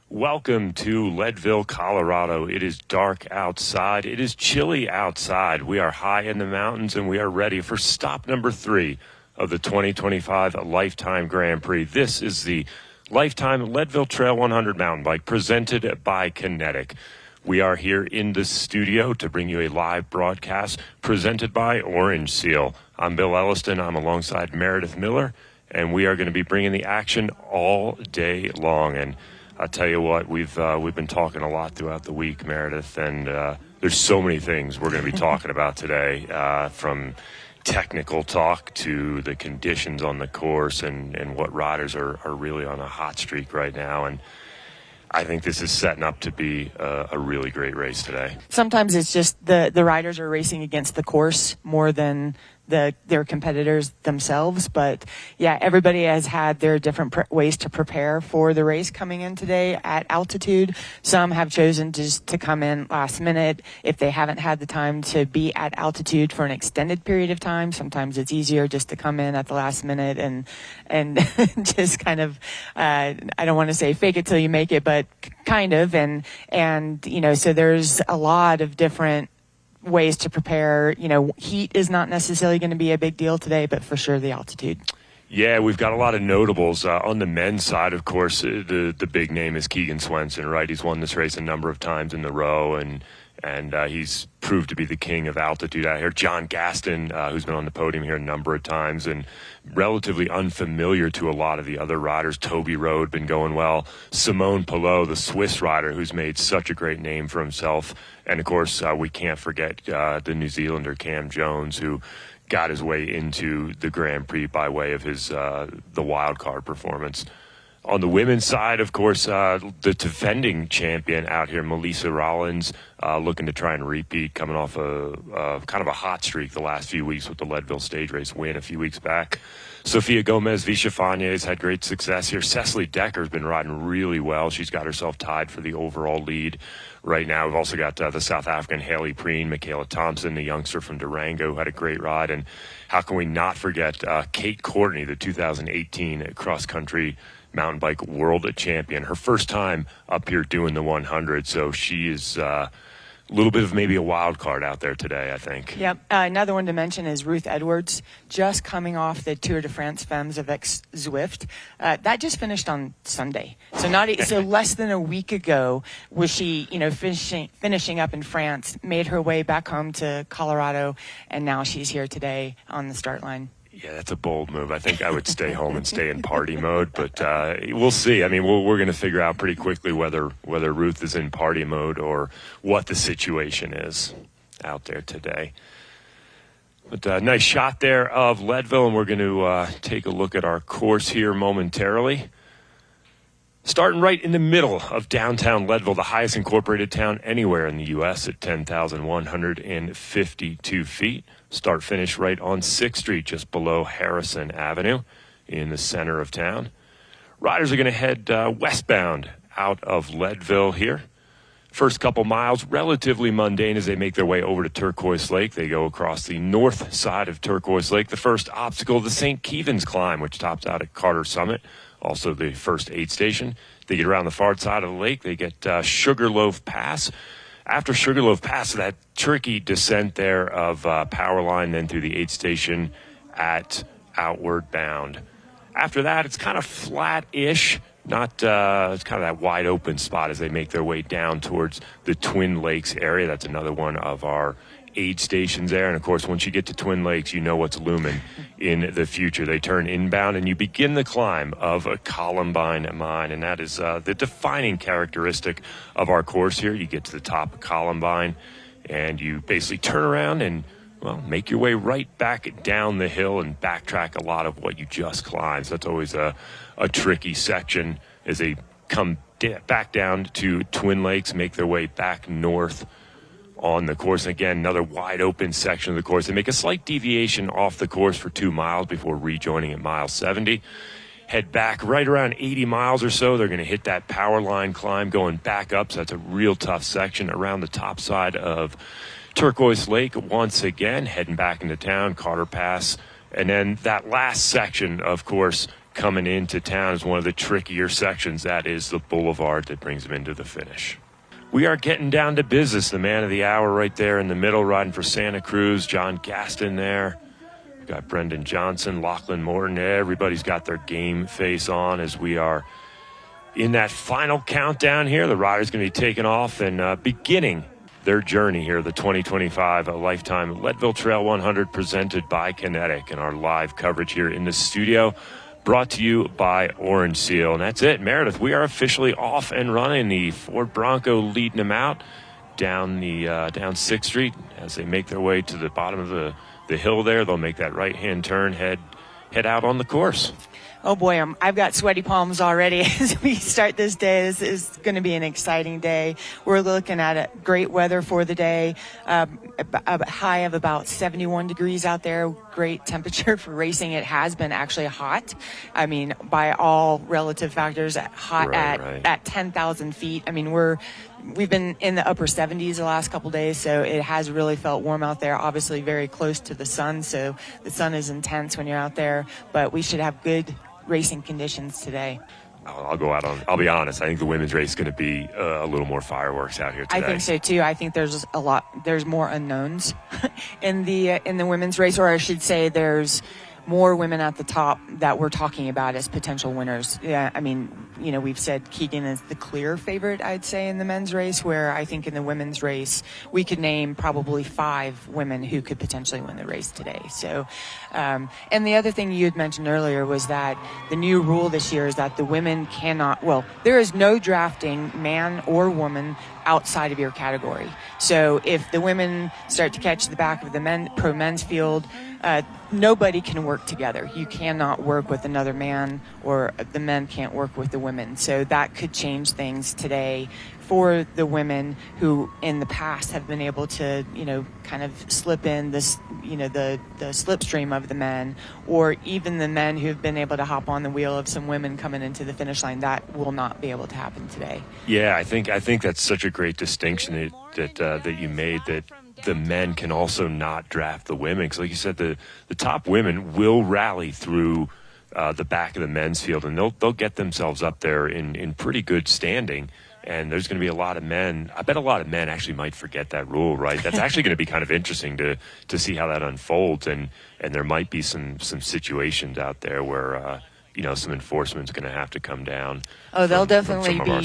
Welcome to Leadville, Colorado. It is dark outside. It is chilly outside. We are high in the mountains and we are ready for stop number 3 of the 2025 Life Time Grand Prix. This is the Life Time Leadville Trail 100 mountain bike presented by Kenetik. We are here in the studio to bring you a live broadcast presented by Orange Seal. I'm Bill Elliston. I'm alongside Meredith Miller, and we are going to be bringing the action all day long. And I'll tell you what, we've been talking a lot throughout the week, Meredith, and there's so many things we're going to be talking about today, from technical talk to the conditions on the course and what riders are really on a hot streak right now. And I think this is setting up to be a really great race today. Sometimes it's just the riders are racing against the course more than their competitors themselves. But yeah, everybody has had their different ways to prepare for the race coming in today at altitude. Some have chosen just to come in last minute if they haven't had the time to be at altitude for an extended period of time. Sometimes it's easier just to come in at the last minute and just kind of, I don't want to say fake it till you make it, but kind of. And you know, so there's a lot of different ways to prepare. You know, heat is not necessarily going to be a big deal today, but for sure the altitude. Yeah, we've got a lot of notables. On the men's side, of course, the big name is Keegan Swenson, right? He's won this race a number of times in a row, and he's proved to be the king of altitude out here. John Gaston, who's been on the podium here a number of times and relatively unfamiliar to a lot of the other riders. Toby Road been going well. Simone Palou, the Swiss rider, who's made such a great name for himself. And, of course, we can't forget the New Zealander Cam Jones, who got his way into the Grand Prix by way of his the wild card performance. On the women's side, of course, the defending champion out here, Melissa Rollins, looking to try and repeat, coming off a kind of a hot streak the last few weeks with the Leadville stage race win a few weeks back. Sofia Gomez Vichafanye has had great success here. Cecily Decker's been riding really well. She's got herself tied for the overall lead right now. We've also got the South African Haley Preen, Michaela Thompson, the youngster from Durango, who had a great ride. And how can we not forget Kate Courtney, the 2018 cross-country mountain bike world champion. Her first time up here doing the 100, so she is a little bit of maybe a wild card out there today, I think. Yep. Another one to mention is Ruth Edwards, just coming off the Tour de France Femmes avec Zwift. That just finished on Sunday. So so less than a week ago was she, you know, finishing up in France, made her way back home to Colorado, and now she's here today on the start line. Yeah, that's a bold move. I think I would stay home and stay in party mode, but we'll see. I mean, we're going to figure out pretty quickly whether Ruth is in party mode or what the situation is out there today. But nice shot there of Leadville, and we're going to take a look at our course here momentarily. Starting right in the middle of downtown Leadville, the highest incorporated town anywhere in the U.S. at 10,152 feet. Start finish right on 6th Street, just below Harrison Avenue in the center of town. Riders are going to head westbound out of Leadville here. First couple miles, relatively mundane as they make their way over to Turquoise Lake. They go across the north side of Turquoise Lake. The first obstacle, the St. Kevin's climb, which tops out at Carter Summit. Also the first aid station. They get around the far side of the lake. They get Sugarloaf Pass. After Sugarloaf Pass, that tricky descent there of Powerline, then through the aid station at Outward Bound. After that, it's kind of flat-ish. It's kind of that wide open spot as they make their way down towards the Twin Lakes area. That's another one of our aid stations there. And of course, once you get to Twin Lakes, you know what's looming in the future. They turn inbound and you begin the climb of a Columbine mine. And that is the defining characteristic of our course here. You get to the top of Columbine and you basically turn around and, well, make your way right back down the hill and backtrack a lot of what you just climbed. So that's always a tricky section as they come back down to Twin Lakes, make their way back north on the course. And again, another wide open section of the course. They make a slight deviation off the course for 2 miles before rejoining at mile 70. Head back right around 80 miles or so. They're going to hit that Powerline climb going back up. So that's a real tough section around the top side of Turquoise Lake once again, heading back into town, Carter Pass. And then that last section, of course, coming into town is one of the trickier sections. That is the boulevard that brings them into the finish. We are getting down to business. The man of the hour right there in the middle, riding for Santa Cruz, John Gaston there. We've got Brendan Johnson, Lachlan Morton. Everybody's got their game face on as we are in that final countdown here. The riders going to be taking off and beginning their journey here, the 2025 Lifetime Leadville Trail 100 presented by Kenetik, and our live coverage here in the studio brought to you by Orange Seal. And that's it, Meredith. We are officially off and running. The Ford Bronco leading them out down 6th Street as they make their way to the bottom of the hill there. They'll make that right-hand turn, head out on the course. Oh boy, I've got sweaty palms already as we start this day. This is going to be an exciting day. We're looking at great weather for the day, a high of about 71 degrees out there. Great temperature for racing. It has been actually hot. I mean, by all relative factors, hot at 10,000 feet. I mean, we've been in the upper 70s the last couple days, so it has really felt warm out there. Obviously very close to the sun, so the sun is intense when you're out there, but we should have good racing conditions today. I'll be honest. I think the women's race is going to be a little more fireworks out here today. I think so too. I think there's more unknowns in the women's race, or I should say there's more women at the top that we're talking about as potential winners. Yeah, I mean, we've said Keegan is the clear favorite, I'd say, in the men's race, where I think in the women's race, we could name probably 5 women who could potentially win the race today. So, and the other thing you had mentioned earlier was that the new rule this year is that the women there is no drafting man or woman outside of your category. So if the women start to catch the back of the pro men's field, nobody can work together. You cannot work with another man, or the men can't work with the women. So that could change things today for the women who in the past have been able to, kind of slip in this, the slipstream of the men, or even the men who've been able to hop on the wheel of some women coming into the finish line. That will not be able to happen today. Yeah, I think that's such a great distinction that you made, that the men can also not draft the women. Because like you said, the top women will rally through the back of the men's field, and they'll get themselves up there in pretty good standing. And there's going to be a lot of men. I bet a lot of men actually might forget that rule, right? That's actually going to be kind of interesting to see how that unfolds. And there might be some situations out there where, some enforcement's going to have to come down. Oh, they'll definitely be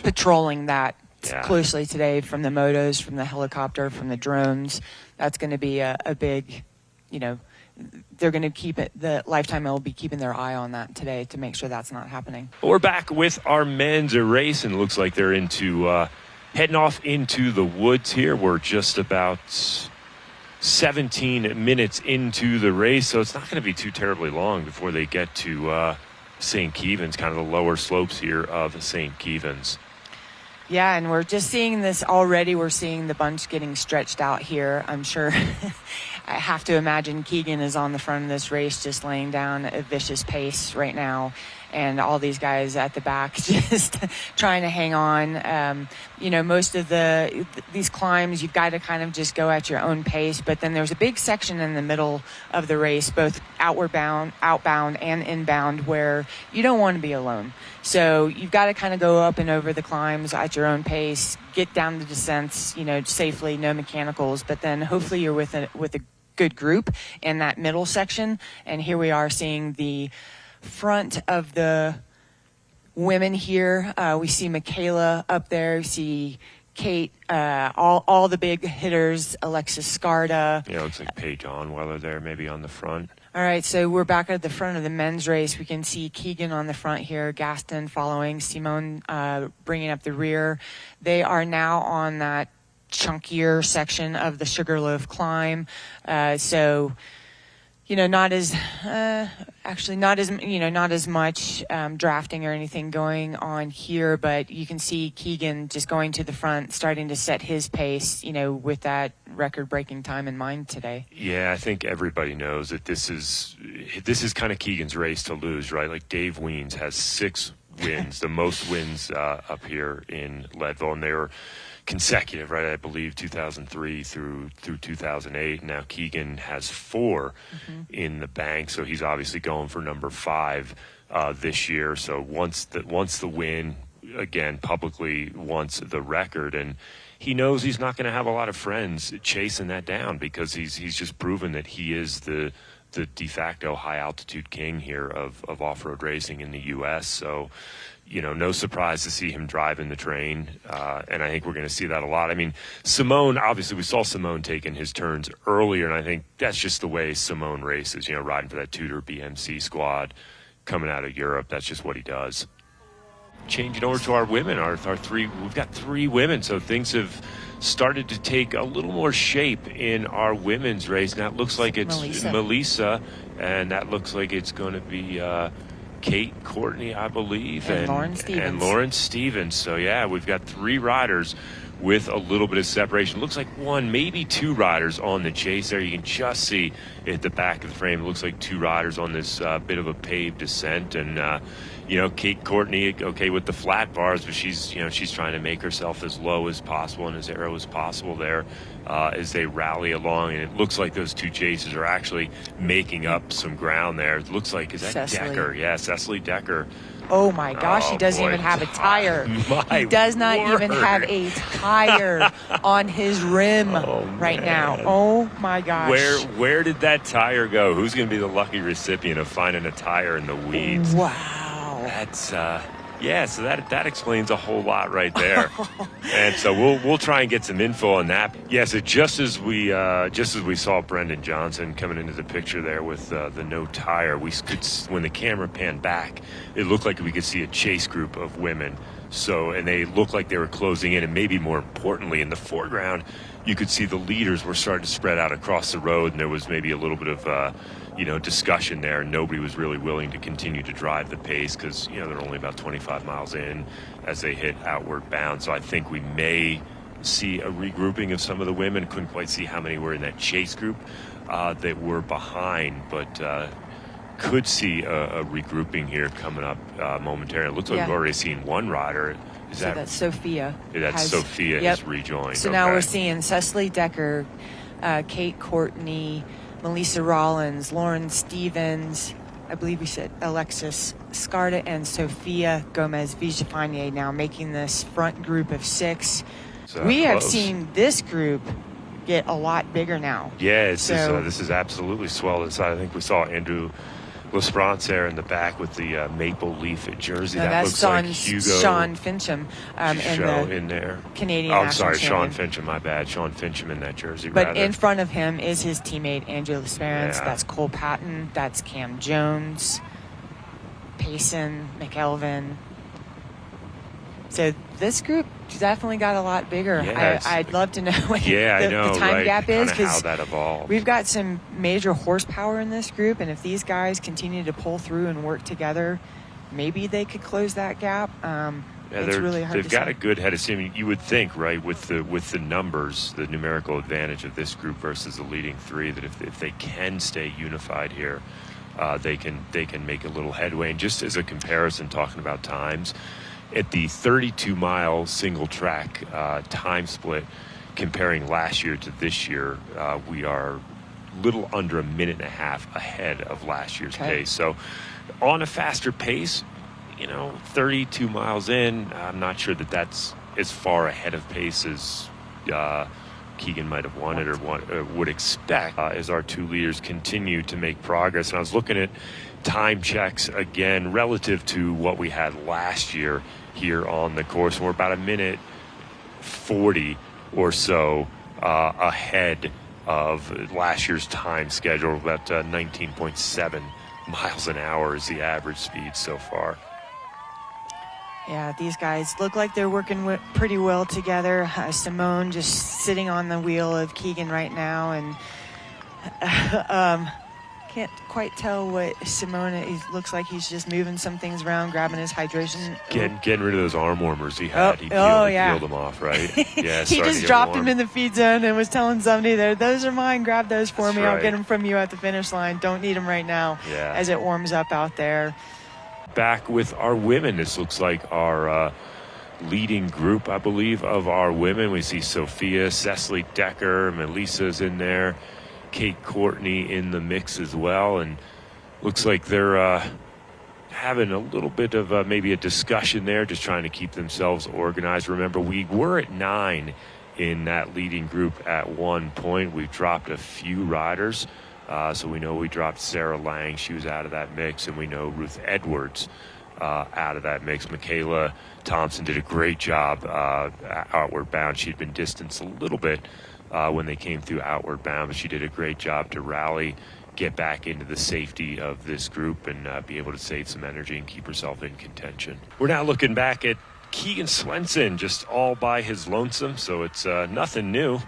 patrolling that Yeah. closely today, from the motos, from the helicopter, from the drones. That's going to be a big, they're going to keep it, the Lifetime will be keeping their eye on that today to make sure that's not happening. We're back with our men's race, and it looks like they're heading off into the woods here. We're just about 17 minutes into the race, so it's not going to be too terribly long before they get to St. Kevin's, kind of the lower slopes here of St. Kevin's. Yeah, and we're just seeing this already. We're seeing the bunch getting stretched out here. I'm sure I have to imagine Keegan is on the front of this race just laying down a vicious pace right now. And all these guys at the back just trying to hang on. Most of these climbs, you've got to kind of just go at your own pace. But then there's a big section in the middle of the race, both outbound and inbound, where you don't want to be alone. So you've got to kind of go up and over the climbs at your own pace, get down the descents, safely, no mechanicals. But then hopefully you're with a good group in that middle section. And here we are seeing the front of the women here. We see Michaela up there. We see Kate, all the big hitters, Alexis Scarda. Yeah, it looks like Paige Onweller there, maybe on the front. All right, so we're back at the front of the men's race. We can see Keegan on the front here, Gaston following, Simone bringing up the rear. They are now on that chunkier section of the Sugarloaf climb. Not as much drafting or anything going on here, but you can see Keegan just going to the front, starting to set his pace, with that record-breaking time in mind today. Yeah, I think everybody knows that this is kind of Keegan's race to lose, right? Like Dave Wiens has 6 wins, the most wins up here in Leadville, and they were consecutive, right? I believe 2003 through 2008. Now Keegan has 4 in the bank, so he's obviously going for number 5 this year. So wants the win, again, publicly wants the record. And he knows he's not going to have a lot of friends chasing that down, because he's just proven that he is the de facto high-altitude king here of off-road racing in the U.S. So, no surprise to see him driving the train, and I think we're going to see that a lot. I mean, Simone, obviously we saw Simone taking his turns earlier, and I think that's just the way Simone races, riding for that Tudor BMC squad coming out of Europe. That's just what he does. Changing over to our women, our three, we've got 3 women, so things have started to take a little more shape in our women's race. Now it looks like it's Melissa, and that looks like it's going to be Kate Courtney, I believe, and Lauren Stevens. So yeah, we've got 3 riders with a little bit of separation. Looks like 1, maybe 2 riders on the chase there. You can just see at the back of the frame, it looks like 2 riders on this bit of a paved descent. And Kate Courtney, okay with the flat bars, but she's trying to make herself as low as possible and as aero as possible there as they rally along. And it looks like those 2 chases are actually making up some ground there. It looks like, is that Cecily. Decker? Yeah, Cecily Decker. Oh my gosh, he doesn't even have a tire. He does not even have a tire on his rim right now. Oh my gosh. Where did that tire go? Who's going to be the lucky recipient of finding a tire in the weeds? Wow. That's so that explains a whole lot right there. And so we'll try and get some info on that. Yeah, so just as we saw Brendan Johnson coming into the picture there with the no tire, we could, when the camera panned back, it looked like we could see a chase group of women. So, and they looked like they were closing in, and maybe more importantly, in the foreground, you could see the leaders were starting to spread out across the road, and there was maybe a little bit of discussion there. Nobody was really willing to continue to drive the pace because they're only about 25 miles in as they hit outward bound. So I think we may see a regrouping of some of the women. Couldn't quite see how many were in that chase group that were behind, but could see a regrouping here coming up momentarily. It looks like we've already seen 1 rider. That's Sophia. Sophia has rejoined. So now we're seeing Cecily Decker, Kate Courtney, Melissa Rollins, Lauren Stevens, I believe we said Alexis Scarda, and Sophia Gomez Villafane now making this front group of 6. We have seen this group get a lot bigger now. Yeah, this is absolutely swelled inside. I think we saw Andrew Lesperance there in the back with the maple leaf jersey. That looks like Hugo. Sean Fincham in there. Canadian national champion. Sean Fincham, my bad. Sean Fincham in that jersey. But in front of him is his teammate Andrew Lesperance. Yeah. That's Cole Patton. That's Cam Jones, Payson, McElvin. So this group definitely got a lot bigger. Yeah, I'd love to know what I know, the time gap is, because that evolved. We've got some major horsepower in this group, and if these guys continue to pull through and work together, maybe they could close that gap. It's really hard to say. They've got a good head of steam. You would think, right, with the numbers, the numerical advantage of this group versus the leading 3, that if they can stay unified here, they can make a little headway. And just as a comparison, talking about times, at the 32-mile single track time split, comparing last year to this year, we are little under a minute and a half ahead of last year's pace. So on a faster pace, 32 miles in, I'm not sure that's as far ahead of pace as Keegan might have wanted or would expect as our 2 leaders continue to make progress. And I was looking at time checks again relative to what we had last year here on the course. We're about a minute 40 or so ahead of last year's time schedule. About 19.7 miles an hour is the average speed so far. Yeah, these guys look like they're working pretty well together. Simone just sitting on the wheel of Keegan right now, and can't quite tell what Simone is. Looks like he's just moving some things around, grabbing his hydration. Getting rid of those arm warmers he had. He peeled them off, right? Yeah, he just dropped them in the feed zone and was telling somebody there, those are mine, grab those for me. Right. I'll get them from you at the finish line. Don't need them right now as it warms up out there. Back with our women. This looks like our leading group, I believe, of our women. We see Sophia, Cecily Decker, Melissa's in there, Kate Courtney in the mix as well, and looks like they're having a little bit of maybe a discussion there, just trying to keep themselves organized. Remember, we were at 9 in that leading group at one point. We've dropped a few riders. So we know we dropped Sarah Lang. She was out of that mix. And we know Ruth Edwards out of that mix. Michaela Thompson did a great job outward bound. She'd been distanced a little bit when they came through outward bound, but she did a great job to rally, get back into the safety of this group, and be able to save some energy and keep herself in contention. We're now looking back at Keegan Swenson just all by his lonesome, so it's nothing new.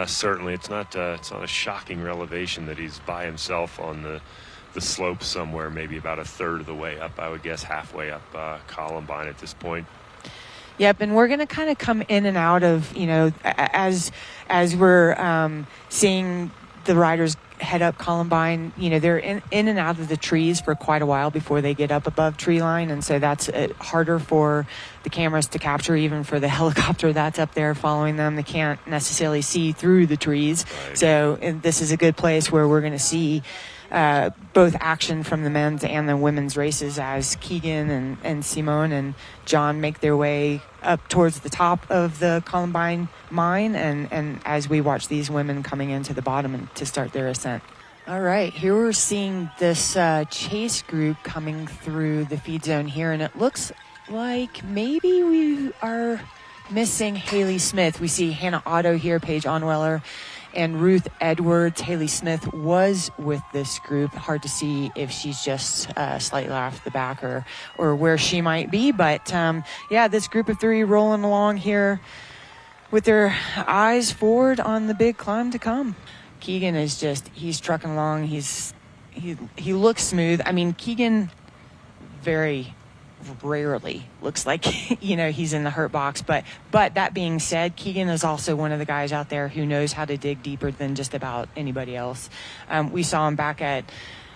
Certainly it's not a shocking revelation that he's by himself on the slope somewhere, maybe about a third of the way up, I would guess, halfway up Columbine at this point. Yep, and we're going to kind of come in and out of, as we're seeing the riders head up Columbine, they're in and out of the trees for quite a while before they get up above tree line, and so that's harder for the cameras to capture, even for the helicopter that's up there following them. They can't necessarily see through the trees. Right. So this is a good place where we're going to see both action from the men's and the women's races as Keegan and Simone and John make their way up towards the top of the Columbine mine, and as we watch these women coming into the bottom and to start their ascent. All right, here we're seeing this chase group coming through the feed zone here, and it looks like maybe we are missing Haley Smith. We see Hannah Otto here, Paige Onweller, and Ruth Edwards. Haley Smith was with this group. Hard to see if she's just slightly off the back or where she might be. But, this group of 3 rolling along here with their eyes forward on the big climb to come. Keegan is he's trucking along. He looks smooth. I mean, Keegan very rarely looks like he's in the hurt box, but that being said, Keegan is also one of the guys out there who knows how to dig deeper than just about anybody else. We saw him back at,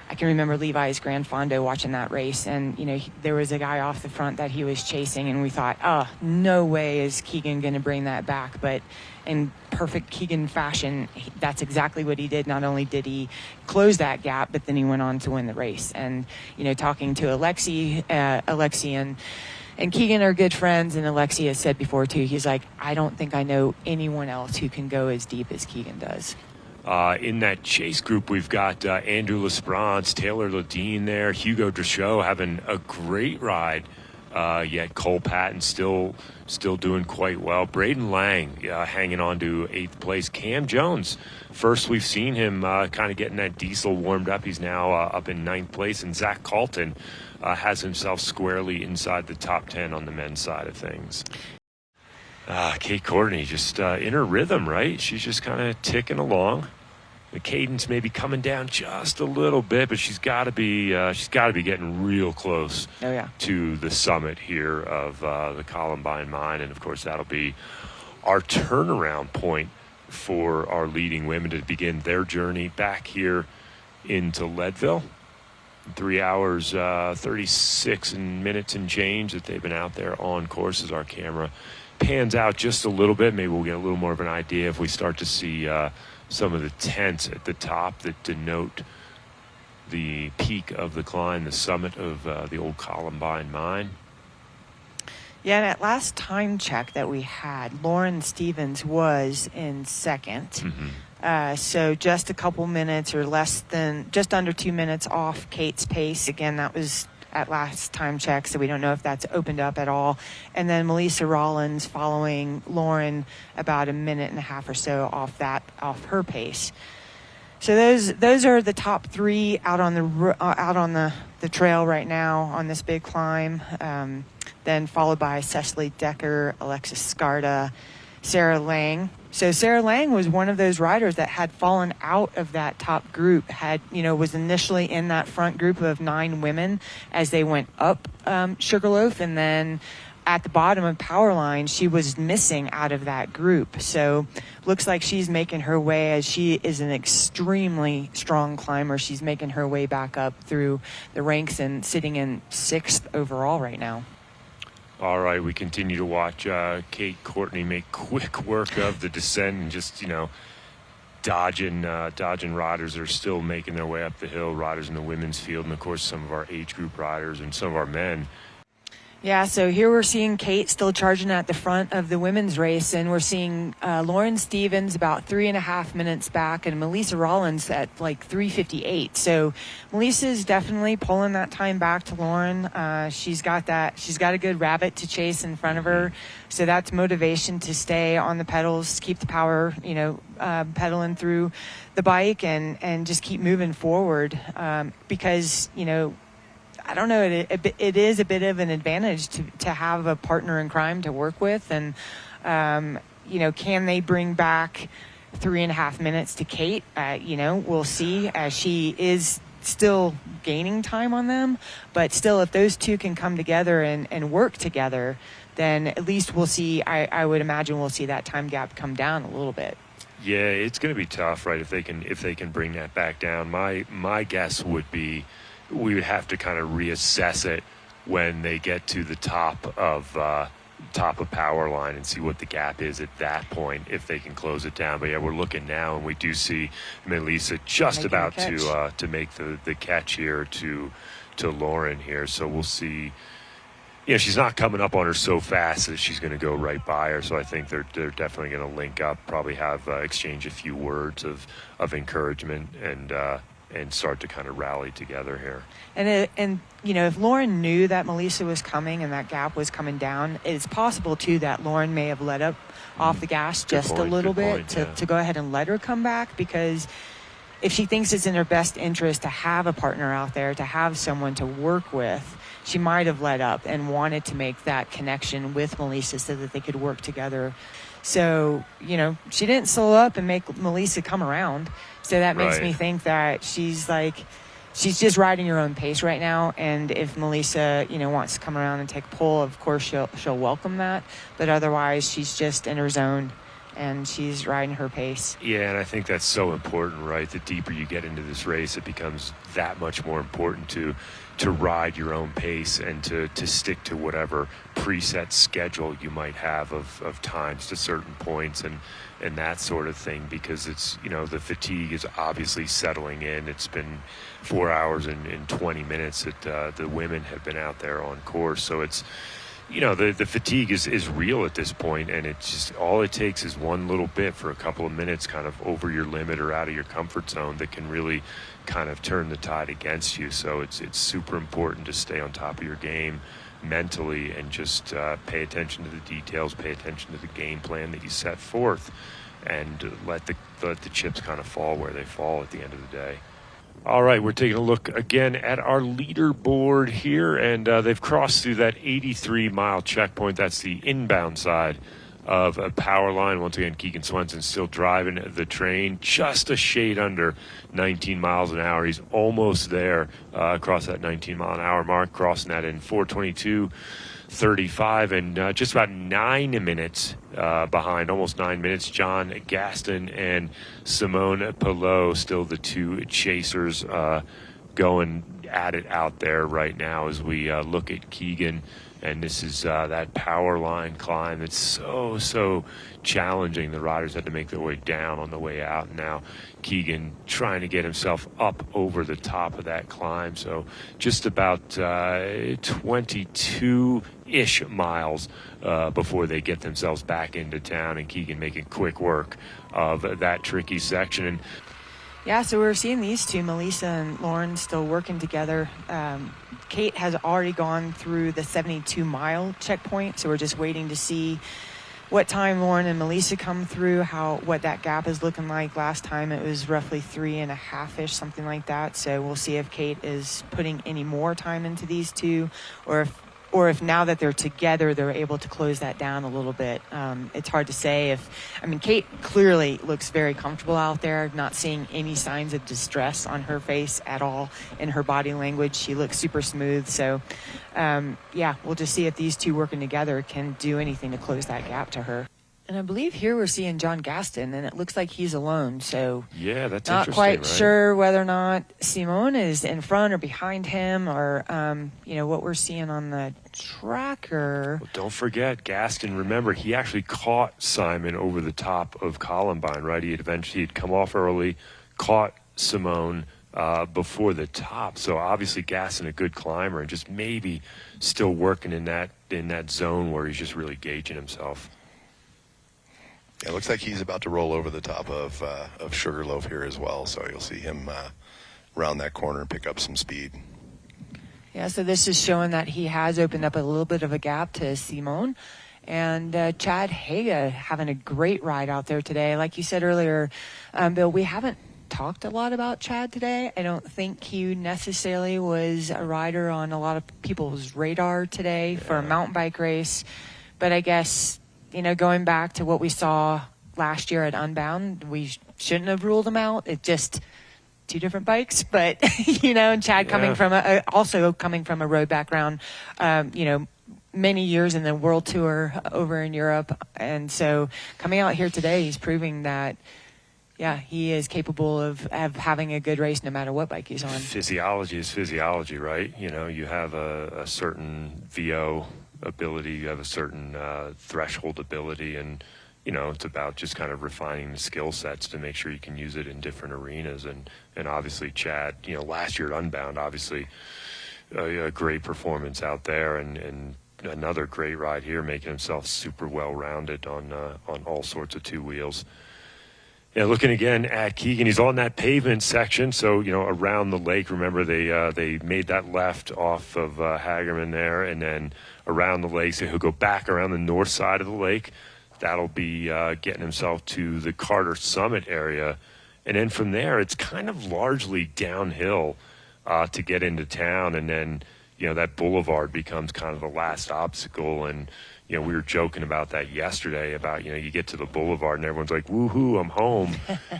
I can remember Levi's Grand Fondo watching that race, and there was a guy off the front that he was chasing, and we thought, oh, no way is Keegan going to bring that back. But in perfect Keegan fashion, that's exactly what he did. Not only did he close that gap, but then he went on to win the race. And talking to Alexi and Keegan are good friends, and Alexi has said before too, he's like, I don't think I know anyone else who can go as deep as Keegan does. In that chase group, we've got Andrew Lesperance, Taylor Ledeen there, Hugo Drachot having a great ride. Yet Cole Patton still doing quite well. Braden Lang hanging on to 8th place. Cam Jones, first we've seen him kind of getting that diesel warmed up. He's now up in 9th place. And Zach Calton has himself squarely inside the top 10 on the men's side of things. Kate Courtney just in her rhythm, right? She's just kind of ticking along. The cadence may be coming down just a little bit, but she's got to be getting real close to the summit here of the Columbine mine, and of course that'll be our turnaround point for our leading women to begin their journey back here into Leadville. 3 hours 36 minutes and change that they've been out there on course. As our camera pans out just a little bit, maybe we'll get a little more of an idea if we start to see some of the tents at the top that denote the peak of the climb, the summit of the old Columbine mine. Yeah, and at last time check that we had, Lauren Stevens was in second. Mm-hmm. So just a couple minutes or just under 2 minutes off Kate's pace. Again, that was at last time check, so we don't know if that's opened up at all. And then Melissa Rollins following Lauren about a minute and a half or so off her pace. So those are the top 3 out on the trail right now on this big climb. Then followed by Cecily Decker, Alexis Scarda, Sarah Lang. So Sarah Lang was one of those riders that had fallen out of that top group, was initially in that front group of 9 women as they went up Sugarloaf, and then at the bottom of Powerline, she was missing out of that group. So looks like she's making her way, as she is an extremely strong climber. She's making her way back up through the ranks and sitting in 6th overall right now. All right, we continue to watch Kate Courtney make quick work of the descent and just, dodging riders that are still making their way up the hill, riders in the women's field, and of course some of our age group riders and some of our men. Yeah, so here we're seeing Kate still charging at the front of the women's race, and we're seeing Lauren Stevens about 3.5 minutes back, and Melissa Rollins at like 3:58. So Melissa's definitely pulling that time back to Lauren. She's got a good rabbit to chase in front of her, so that's motivation to stay on the pedals, keep the power, pedaling through the bike, and just keep moving forward, because I don't know. It is a bit of an advantage to have a partner in crime to work with, and can they bring back 3.5 minutes to Kate? We'll see. She is still gaining time on them, but still, if those two can come together and work together, then at least we'll see. I would imagine we'll see that time gap come down a little bit. Yeah, it's going to be tough, right? If they can bring that back down, my guess would be, we would have to kind of reassess it when they get to the top of Powerline and see what the gap is at that point, if they can close it down. But yeah, we're looking now, and we do see Melissa just about to make the catch here to Lauren here. So we'll see. She's not coming up on her so fast that she's going to go right by her. So I think they're definitely going to link up, probably have exchange a few words of encouragement, and start to kind of rally together here. And if Lauren knew that Melissa was coming and that gap was coming down, it's possible too that Lauren may have let up off the gas just a little bit to go ahead and let her come back, because if she thinks it's in her best interest to have a partner out there, to have someone to work with, she might have let up and wanted to make that connection with Melissa so that they could work together. So, she didn't slow up and make Melissa come around. So that makes me think that she's just riding her own pace right now. And if Melissa, wants to come around and take a pull, of course she'll welcome that. But otherwise, she's just in her zone and she's riding her pace. Yeah, and I think that's so important, right? The deeper you get into this race, it becomes that much more important to ride your own pace and to stick to whatever preset schedule you might have of times to certain points and that sort of thing, because it's, the fatigue is obviously settling in. It's been 4 hours and 20 minutes that the women have been out there on course. So it's, the fatigue is real at this point, and it's just, all it takes is one little bit for a couple of minutes kind of over your limit or out of your comfort zone that can really kind of turn the tide against you. So it's super important to stay on top of your game mentally and just pay attention to the details, pay attention to the game plan that you set forth, and let the chips kind of fall where they fall at the end of the day. All right, we're taking a look again at our leaderboard here, and they've crossed through that 83-mile checkpoint. That's the inbound side of a Powerline. Once again, Keegan Swenson still driving the train, just a shade under 19 miles an hour. He's almost there, across that 19-mile-an-hour mark, crossing that in 4:22:35, and just about 9 minutes behind, almost 9 minutes, John Gaston and Simone Pelot, still the two chasers going at it out there right now as we look at Keegan. And this is that Powerline climb that's so challenging. The riders had to make their way down on the way out. And now Keegan trying to get himself up over the top of that climb. So just about 22-ish miles before they get themselves back into town. And Keegan making quick work of that tricky section. And yeah, so we're seeing these two, Melissa and Lauren, still working together. Kate has already gone through the 72-mile checkpoint, so we're just waiting to see what time Lauren and Melissa come through, what that gap is looking like. Last time it was roughly 3.5-ish, something like that. So we'll see if Kate is putting any more time into these two, or if now that they're together, they're able to close that down a little bit. It's hard to say. Kate clearly looks very comfortable out there, not seeing any signs of distress on her face at all in her body language. She looks super smooth. So, we'll just see if these two working together can do anything to close that gap to her. And I believe here we're seeing John Gaston, and it looks like he's alone. So yeah, that's not interesting, quite right? sure whether or not Simone is in front or behind him, or what we're seeing on the tracker. Well, don't forget Gaston. Remember, he actually caught Simon over the top of Columbine, right? He'd come off early, caught Simone before the top. So obviously Gaston a good climber, and just maybe still working in that zone where he's just really gauging himself. Yeah, it looks like he's about to roll over the top of Sugarloaf here as well. So you'll see him round that corner and pick up some speed. Yeah, so this is showing that he has opened up a little bit of a gap to Simone. And Chad Haga having a great ride out there today. Like you said earlier, Bill, we haven't talked a lot about Chad today. I don't think he necessarily was a rider on a lot of people's radar today for a mountain bike race. But I guess, going back to what we saw last year at Unbound, we shouldn't have ruled him out. It just two different bikes, but and Chad coming from also coming from a road background, many years in the world tour over in Europe, and so coming out here today, he's proving that he is capable of having a good race no matter what bike he's on. Physiology is physiology, right? You have a certain VO ability, you have a certain threshold ability, and it's about just kind of refining the skill sets to make sure you can use it in different arenas. And obviously Chad, last year at Unbound, obviously a great performance out there, and another great ride here, making himself super well rounded on all sorts of two wheels. Yeah, looking again at Keegan, he's on that pavement section, so around the lake. Remember, they made that left off of Hagerman there, and then around the lake. So he'll go back around the north side of the lake. That'll be getting himself to the Carter Summit area, and then from there, it's kind of largely downhill to get into town, and then that boulevard becomes kind of the last obstacle. And we were joking about that yesterday about, you get to the boulevard and everyone's like, woohoo, I'm home.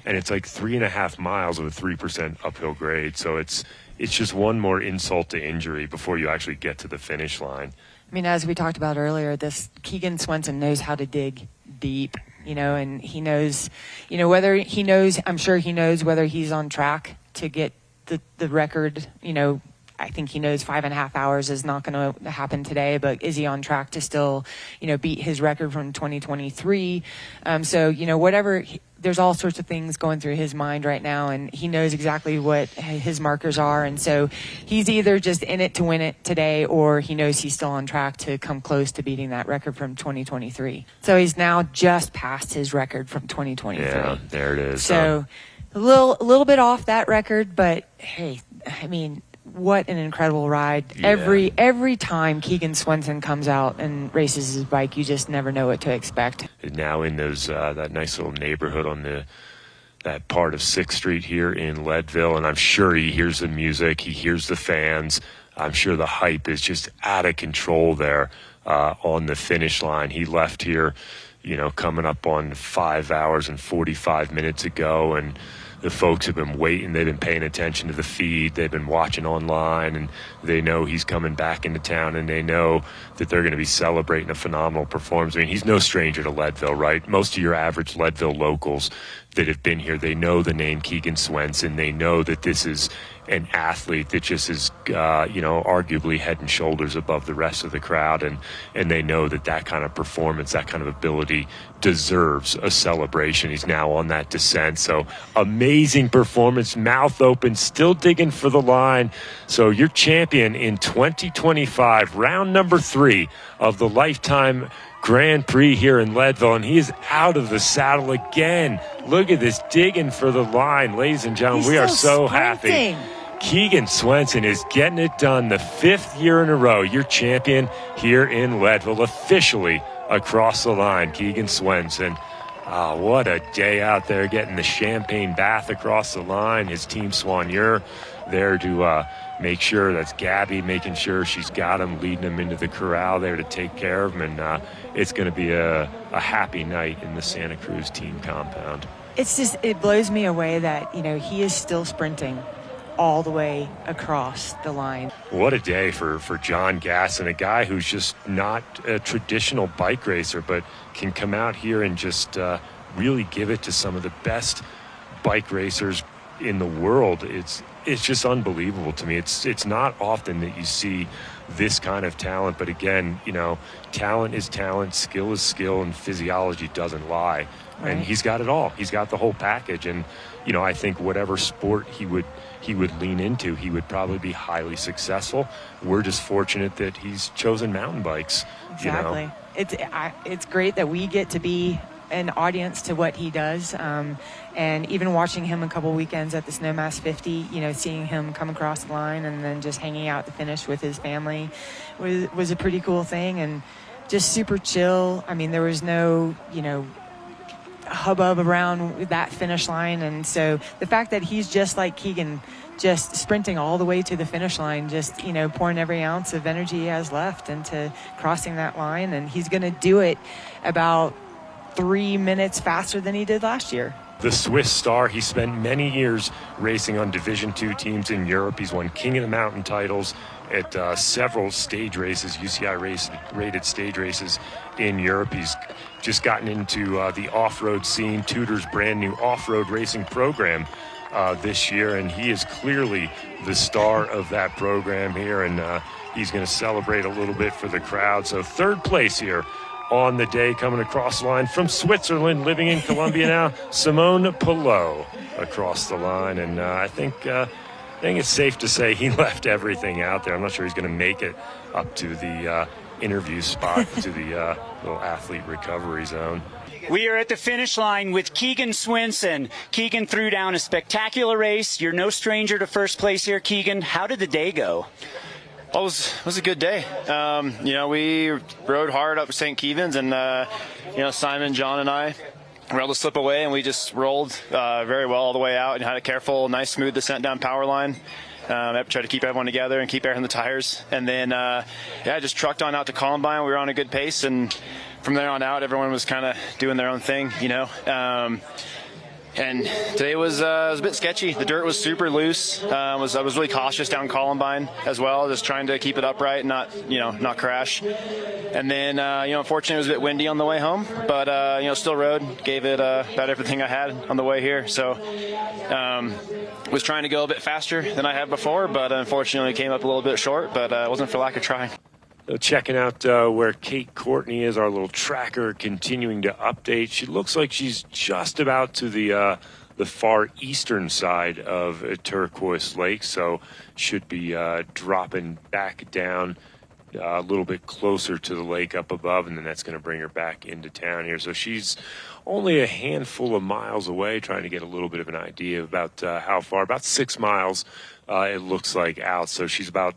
And it's like 3.5 miles with a 3% uphill grade. So it's just one more insult to injury before you actually get to the finish line. I mean, as we talked about earlier, this Keegan Swenson knows how to dig deep, and he knows, I'm sure he knows whether he's on track to get the record. I think he knows 5.5 hours is not going to happen today, but is he on track to still, beat his record from 2023? So, whatever, there's all sorts of things going through his mind right now, and he knows exactly what his markers are. And so he's either just in it to win it today, or he knows he's still on track to come close to beating that record from 2023. So he's now just past his record from 2023. Yeah, there it is. So a little bit off that record, but hey, I mean, what an incredible ride. Yeah. Every time Keegan Swenson comes out and races his bike, you just never know what to expect. Now in those that nice little neighborhood on that part of 6th Street here in Leadville, and I'm sure he hears the music, he hears the fans. I'm sure the hype is just out of control there on the finish line. He left here, coming up on 5 hours and 45 minutes ago, and the folks have been waiting. They've been paying attention to the feed. They've been watching online, and they know he's coming back into town, and they know that they're going to be celebrating a phenomenal performance. I mean, he's no stranger to Leadville, right? Most of your average Leadville locals that have been here, they know the name Keegan Swenson. They know that this is an athlete that just is, arguably head and shoulders above the rest of the crowd. And they know that kind of performance, that kind of ability deserves a celebration. He's now on that descent. So amazing performance, mouth open, still digging for the line. So your champion in 2025, round number 3 of the Life Time Grand Prix here in Leadville, and he is out of the saddle again. Look at this, digging for the line. Ladies and gentlemen, we are so happy. Keegan Swenson is getting it done the 5th year in a row. Your champion here in Leadville, officially across the line. Keegan Swenson. What a day out there, getting the champagne bath across the line. His team Soigneur there to make sure, that's Gabby, making sure she's got him, leading him into the corral there to take care of him. And it's going to be a happy night in the Santa Cruz team compound. It blows me away that, he is still sprinting all the way across the line. What a day for John Gasson, a guy who's just not a traditional bike racer, but can come out here and just really give it to some of the best bike racers in the world. It's just unbelievable to me. It's not often that you see this kind of talent, but again, talent is talent, skill is skill, and physiology doesn't lie. Right. And he's got it all. He's got the whole package. And I think whatever sport he would lean into, he would probably be highly successful. We're just fortunate that he's chosen mountain bikes. Exactly. It's great that we get to be an audience to what he does. And even watching him a couple weekends at the Snowmass 50, seeing him come across the line and then just hanging out to finish with his family was a pretty cool thing, and just super chill. I mean, there was no, hubbub around that finish line. And so the fact that he's just like Keegan, just sprinting all the way to the finish line, just, pouring every ounce of energy he has left into crossing that line. And he's going to do it about 3 minutes faster than he did last year. The Swiss star, he spent many years racing on Division II teams in Europe. He's won King of the Mountain titles at several stage races, UCI rated stage races in Europe. He's just gotten into the off-road scene, Tudor's brand new off-road racing program this year, and he is clearly the star of that program here, and he's going to celebrate a little bit for the crowd. So third place here on the day, coming across the line from Switzerland, living in Columbia now, Simone Pelot across the line. And I think it's safe to say he left everything out there. I'm not sure he's going to make it up to the interview spot, to the little athlete recovery zone. We are at the finish line with Keegan Swinson. Keegan threw down a spectacular race. You're no stranger to first place here, Keegan. How did the day go? Well, it was a good day. We rode hard up St. Kevin's, and Simon, John, and I were able to slip away, and we just rolled very well all the way out and had a careful, nice, smooth descent down Powerline. Tried to keep everyone together and keep air in the tires, and then just trucked on out to Columbine. We were on a good pace, and from there on out, everyone was kind of doing their own thing, And today was a bit sketchy. The dirt was super loose. I was really cautious down Columbine as well, just trying to keep it upright and not crash. And then, unfortunately, it was a bit windy on the way home, but still rode, gave it about everything I had on the way here. So, was trying to go a bit faster than I had before, but unfortunately came up a little bit short. But it wasn't for lack of trying. Checking out where Kate Courtney is, our little tracker, continuing to update. She looks like she's just about to the far eastern side of Turquoise Lake, so should be dropping back down a little bit closer to the lake up above, and then that's going to bring her back into town here. So she's only a handful of miles away, trying to get a little bit of an idea about how far. About 6 miles, it looks like, out. So she's about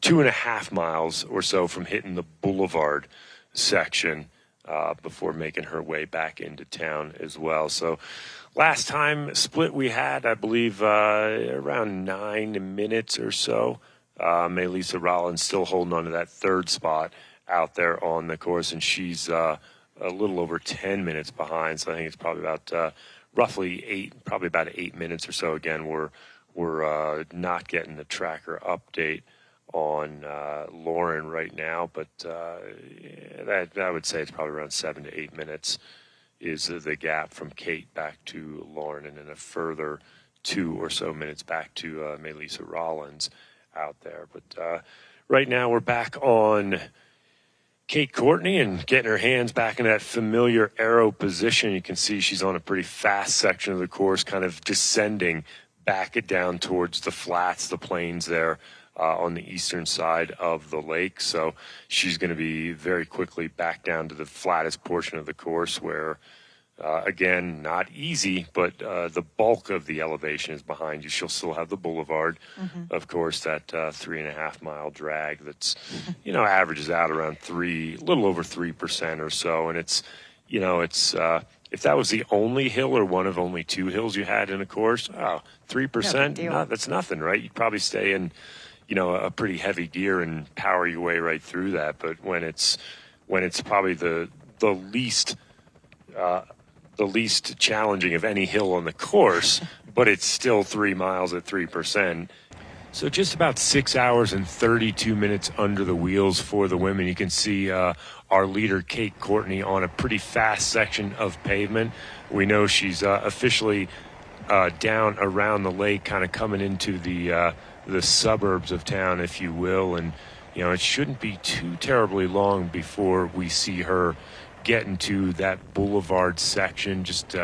2.5 miles or so from hitting the boulevard section before making her way back into town as well. So last time split we had, I believe, around 9 minutes or so. Melissa Rollins still holding on to that third spot out there on the course, and she's a little over 10 minutes behind. So I think it's probably about roughly about 8 minutes or so. Again, we're not getting the tracker update on Lauren right now, but that I would say it's probably around 7 to 8 minutes is the gap from Kate back to Lauren, and then a further 2 or so minutes back to Melissa Rollins out there. But right now we're back on Kate Courtney and getting her hands back in that familiar arrow position. You can see she's on a pretty fast section of the course, kind of descending back it down towards the flats, the plains there on the eastern side of the lake. So she's going to be very quickly back down to the flattest portion of the course where, again, not easy, but the bulk of the elevation is behind you. She'll still have the boulevard, of course, that 3.5 mile drag that's, averages out around a little over 3% or so. And it's, if that was the only hill or one of only 2 hills you had in a course, 3%, that's nothing, right? You'd probably stay in, a pretty heavy gear and power your way right through that. But when it's probably the least challenging of any hill on the course, but it's still 3 miles at 3%. So just about 6 hours and 32 minutes under the wheels for the women. You can see our leader, Kate Courtney, on a pretty fast section of pavement. We know she's officially down around the lake, kind of coming into the suburbs of town, if you will. And, you know, it shouldn't be too terribly long before we see her get into that boulevard section, just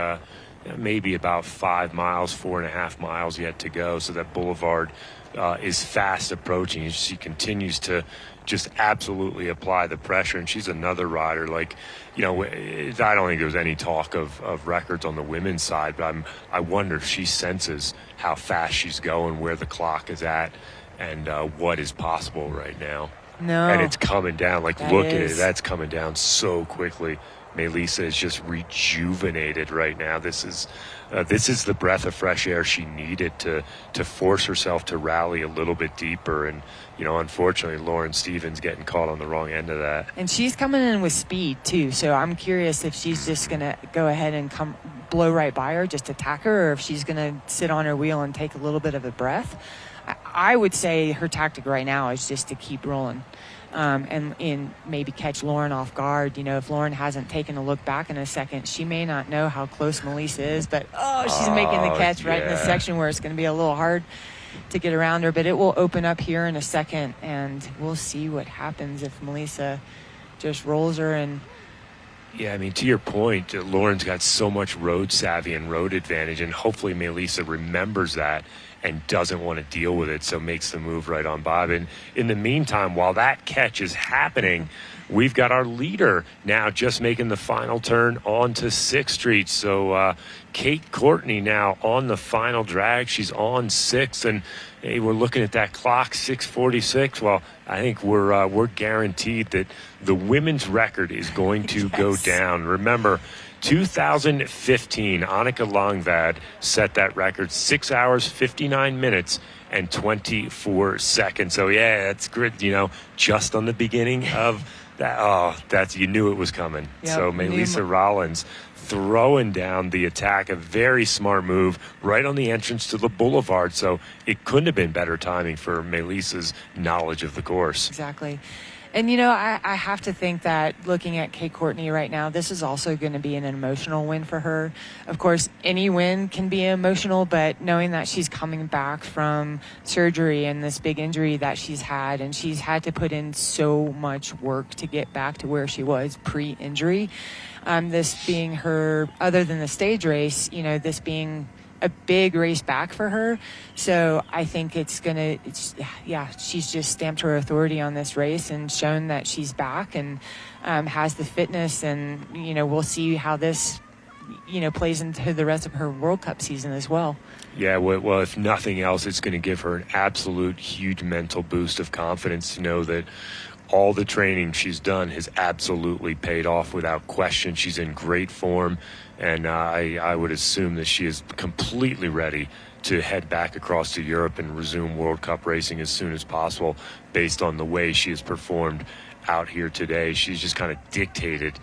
maybe about 5 miles, 4.5 miles yet to go. So that boulevard is fast approaching. She continues to just absolutely apply the pressure, and she's another rider. Like, you know, I don't think there's any talk of records on the women's side, but I wonder if she senses how fast she's going, where the clock is at, and what is possible right now. No. And it's coming down. Like, That look at is. it. That's coming down so quickly. Melissa is just rejuvenated right now. This is the breath of fresh air she needed to force herself to rally a little bit deeper. And, you know, unfortunately, Lauren Stevens getting caught on the wrong end of that. And she's coming in with speed, too. So I'm curious if she's just going to go ahead and blow right by her, just attack her, or if she's going to sit on her wheel and take a little bit of a breath. I would say her tactic right now is just to keep rolling. And maybe catch Lauren off guard. You know, if Lauren hasn't taken a look back in a second, she may not know how close Melissa is, but she's making the catch right in the section where it's going to be a little hard to get around her, but it will open up here in a second, and we'll see what happens if Melissa just rolls her. And yeah, I mean, to your point, Lauren's got so much road savvy and road advantage, and hopefully Melissa remembers that and doesn't want to deal with it, so makes the move right on Bob. And in the meantime, while that catch is happening, we've got our leader now just making the final turn onto 6th Street. So Kate Courtney now on the final drag. She's on 6th, and hey, we're looking at that clock, 6:46. Well, I think we're guaranteed that the women's record is going to go down. Remember, 2015, Annika Longvad set that record, 6 hours, 59 minutes, and 24 seconds. So, yeah, that's good, you know, just on the beginning of that. Oh, you knew it was coming. Yep, so, Melissa Rollins throwing down the attack, a very smart move right on the entrance to the boulevard. So, it couldn't have been better timing for Melissa's knowledge of the course. exactly. And, you know, I have to think that looking at Kate Courtney right now, this is also going to be an emotional win for her. Of course, any win can be emotional, but knowing that she's coming back from surgery and this big injury that she's had, and she's had to put in so much work to get back to where she was pre-injury, this being her, other than the stage race, you know, this being a big race back for her. So I think she's just stamped her authority on this race and shown that she's back and has the fitness. And, you know, we'll see how this, you know, plays into the rest of her World Cup season as well. Yeah, well, if nothing else, it's going to give her an absolute huge mental boost of confidence to know that all the training she's done has absolutely paid off without question. She's in great form, and I would assume that she is completely ready to head back across to Europe and resume World Cup racing as soon as possible based on the way she has performed out here today. She's just kind of dictated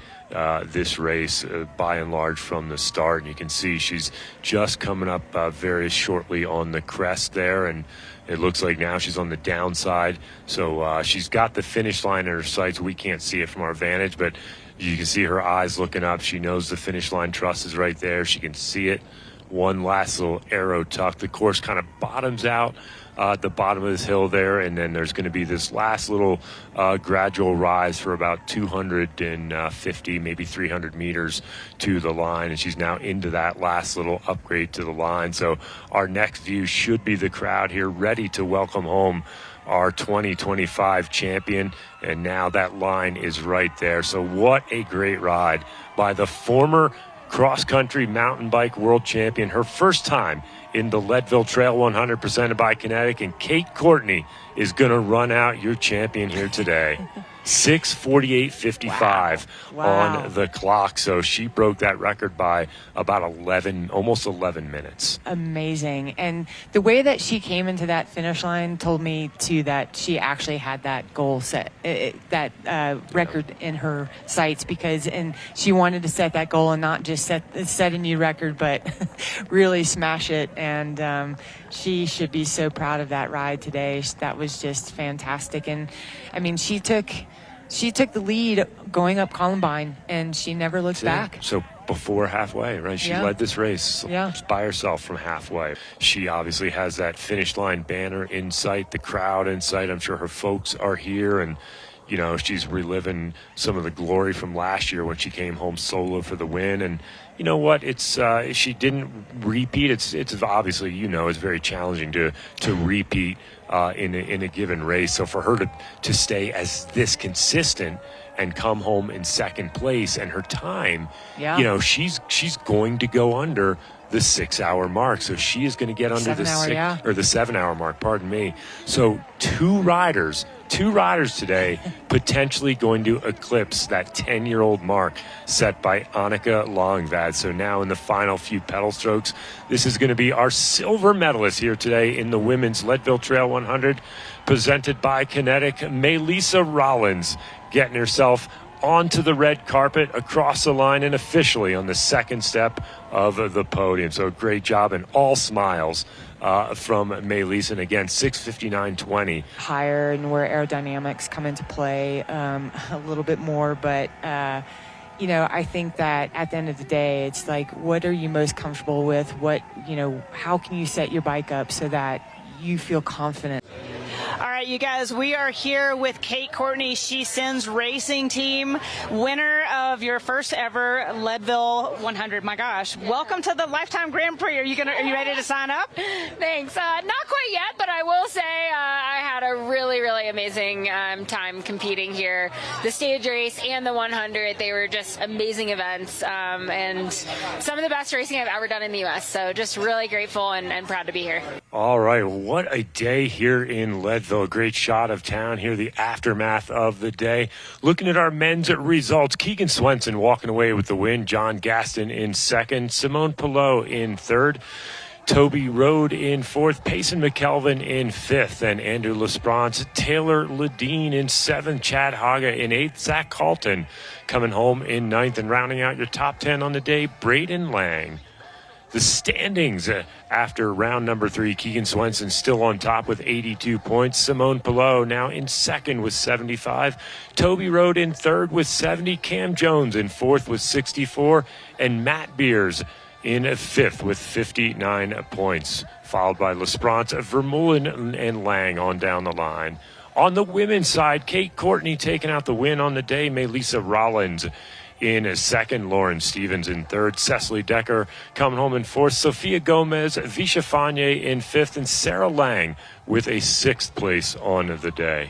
this race by and large from the start, and you can see she's just coming up very shortly on the crest there, and it looks like now she's on the downside. So she's got the finish line in her sights. We can't see it from our vantage, but you can see her eyes looking up. She knows the finish line truss is right there. She can see it. One last little arrow tuck. The course kind of bottoms out at the bottom of this hill there, and then there's going to be this last little gradual rise for about 250, maybe 300 meters to the line, and she's now into that last little upgrade to the line. So our next view should be the crowd here ready to welcome home our 2025 champion, and now that line is right there. So what a great ride by the former cross-country mountain bike world champion, her first time in the Leadville Trail 100 presented by Kenetik, and Kate Courtney is going to run out your champion here today. 6:48.55 Wow. on the clock. So she broke that record by about almost 11 minutes. Amazing. And the way that she came into that finish line told me too that she actually had that goal set, that record in her sights, and she wanted to set that goal and not just set a new record, but really smash it. And she should be so proud of that ride today. That was just fantastic. And I mean, she took the lead going up Columbine, and she never looked back. So before halfway, right? She led this race just by herself from halfway. She obviously has that finish line banner in sight, the crowd in sight. I'm sure her folks are here, and you know, she's reliving some of the glory from last year when she came home solo for the win. And you know what? It's she didn't repeat. It's obviously, you know, it's very challenging to repeat in a given race. So for her to stay as this consistent and come home in second place, and her time, you know, she's going to go under the 6 hour mark. So she is going to get under the 7 hour mark, pardon me. So two riders today potentially going to eclipse that 10-year-old mark set by Annika Longvad. So now in the final few pedal strokes, this is going to be our silver medalist here today in the women's Leadville Trail 100, presented by Kenetik. Melissa Rollins getting herself onto the red carpet, across the line, and officially on the second step of the podium. So great job, and all smiles from Melissa. And again, 6:59.20. Higher, and where aerodynamics come into play a little bit more. But, you know, I think that at the end of the day, it's like, what are you most comfortable with? How can you set your bike up so that you feel confident? All right, you guys, we are here with Kate Courtney, She Sins Racing Team, winner of your first ever Leadville 100. My gosh, welcome to the Life Time Grand Prix. Are you ready to sign up? Thanks. Not quite yet, but I will say I had a really, really amazing time competing here. The stage race and the 100, they were just amazing events, and some of the best racing I've ever done in the U.S. So just really grateful and proud to be here. All right, what a day here in Leadville. A great shot of town here, the aftermath of the day. Looking at our men's results, Keegan Swenson walking away with the win, John Gaston in second, Simone Pilot in third, Toby Rode in fourth, Payson McKelvin in fifth, and Andrew Lesprance, Taylor Ledeen in seventh, Chad Haga in eighth, Zach Calton coming home in ninth, and rounding out your top 10 on the day, Braden Lang. The standings after round number 3, Keegan Swenson still on top with 82 points. Simone Pilot now in second with 75. Toby Rode in third with 70. Cam Jones in fourth with 64. And Matt Beers in fifth with 59 points, followed by Lesprance, Vermeulen, and Lang on down the line. On the women's side, Kate Courtney taking out the win on the day. Melissa Rollins in second, Lauren Stevens in third, Cecily Decker coming home in fourth, Sophia Gomez, Visha Fanye in fifth, and Sarah Lang with a sixth place on the day.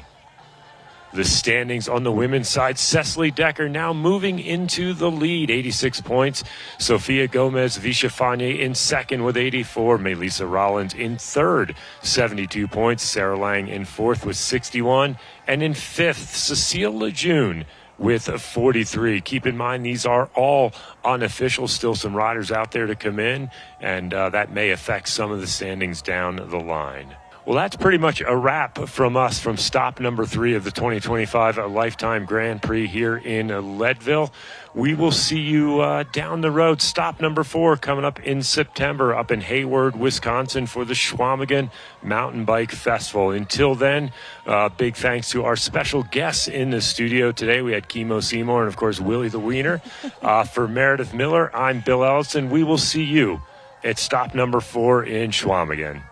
The standings on the women's side, Cecily Decker now moving into the lead, 86 points. Sophia Gomez, Visha Fanye in second with 84. Melissa Rollins in third, 72 points. Sarah Lang in fourth with 61. And in fifth, Cecile Lejeune with 43. Keep in mind, these are all unofficial. Still some riders out there to come in, and that may affect some of the standings down the line. Well, that's pretty much a wrap from us from stop number 3 of the 2025 Lifetime Grand Prix here in Leadville. We will see you down the road. Stop number 4 coming up in September up in Hayward, Wisconsin for the Schwamigan Mountain Bike Festival. Until then, big thanks to our special guests in the studio today. We had Kimo Seymour and, of course, Willie the Wiener. For Meredith Miller, I'm Bill Ellison. We will see you at stop number 4 in Schwamigan.